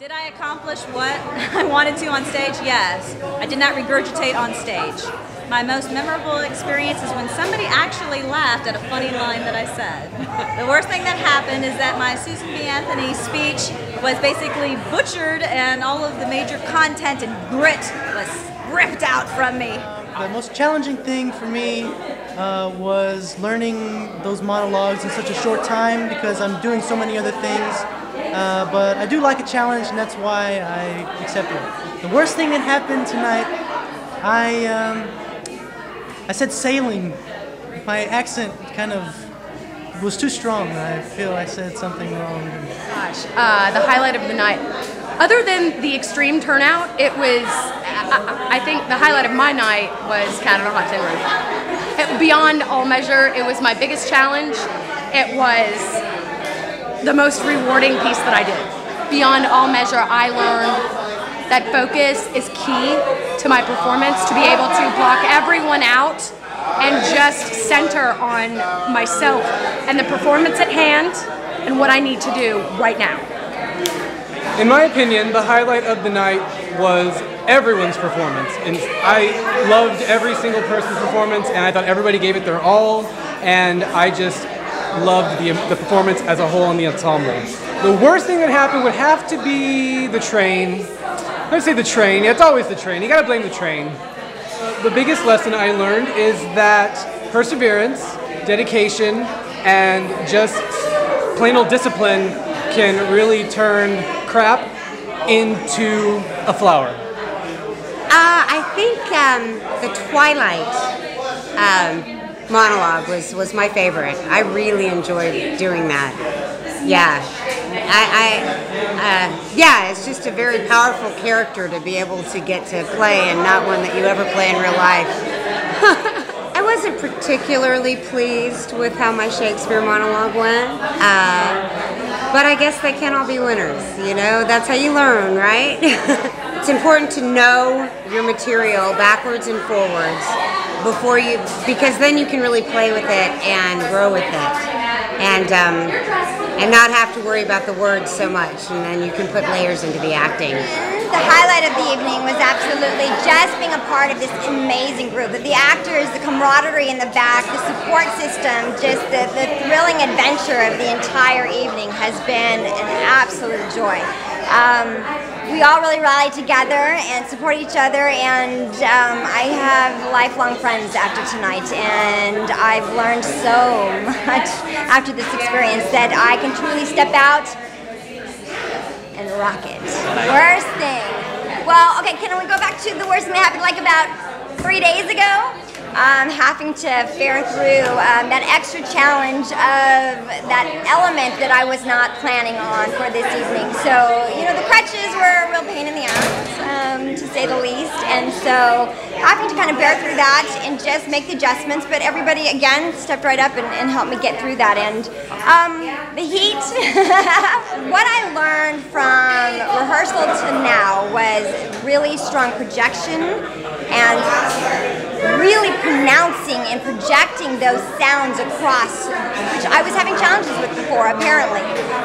Did I accomplish what I wanted to on stage? Yes. I did not regurgitate on stage. My most memorable experience is when somebody actually laughed at a funny line that I said. The worst thing that happened is that my Susan B. Anthony speech was basically butchered and all of the major content and grit was ripped out from me. The most challenging thing for me was learning those monologues in such a short time because I'm doing so many other things. But I do like a challenge, and that's why I accepted it. The worst thing that happened tonight, I said sailing. My accent kind of was too strong. I feel I said something wrong. Gosh, the highlight of the night. Other than the extreme turnout, it was, I think the highlight of my night was Cat on a Hot Tin Roof. Beyond all measure, it was my biggest challenge. It was the most rewarding piece that I did. Beyond all measure, I learned that focus is key to my performance, to be able to block everyone out and just center on myself and the performance at hand and what I need to do right now. In my opinion, the highlight of the night was everyone's performance. And I loved every single person's performance, and I thought everybody gave it their all, and I just loved the performance as a whole in the ensemble. The worst thing that happened would have to be the train. Let's say the train. Yeah, it's always the train. You gotta blame the train. The biggest lesson I learned is that perseverance, dedication, and just plain old discipline can really turn crap into a flower. I think the Twilight monologue was my favorite. I really enjoyed doing that. Yeah, yeah, it's just a very powerful character to be able to get to play, and not one that you ever play in real life. I wasn't particularly pleased with how my Shakespeare monologue went, but I guess they can't all be winners, you know? That's how you learn, right? It's important to know your material backwards and forwards before because then you can really play with it and grow with it, and not have to worry about the words so much, and then you can put layers into the acting. The highlight of the evening was absolutely just being a part of this amazing group. The actors, the camaraderie in the back, the support system, just the thrilling adventure of the entire evening has been an absolute joy. We all really rallied together and support each other, and I have lifelong friends after tonight, and I've learned so much after this experience that I can truly step out and rock it. Worst thing. Well, okay, can we go back to the worst thing that happened like about 3 days ago? Having to fare through that extra challenge of that element that I was not planning on for this evening. So, you know, the crutches were a real pain in the ass, to say the least. And so having to kind of bear through that and just make the adjustments, but everybody, again, stepped right up and helped me get through that. And the heat, what I learned from rehearsal to now was really strong projection and really pronouncing and projecting those sounds across, which I was having challenges with before, apparently.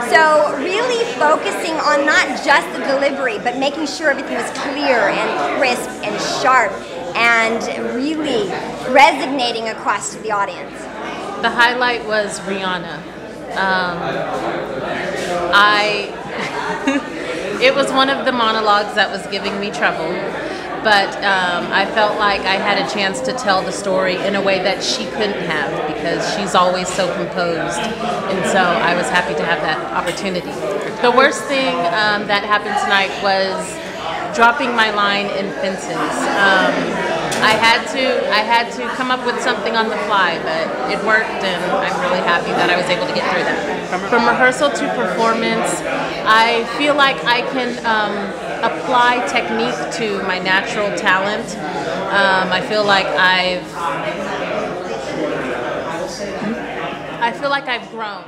So really focusing on not just the delivery, but making sure everything was clear and crisp and sharp and really resonating across to the audience. The highlight was Rihanna. It was one of the monologues that was giving me trouble. But I felt like I had a chance to tell the story in a way that she couldn't have, because she's always so composed, and so I was happy to have that opportunity. The worst thing that happened tonight was dropping my line in Fences. I had to come up with something on the fly, but it worked, and I'm really happy that I was able to get through that. From rehearsal to performance, I feel like I can apply technique to my natural talent. I feel like I've grown.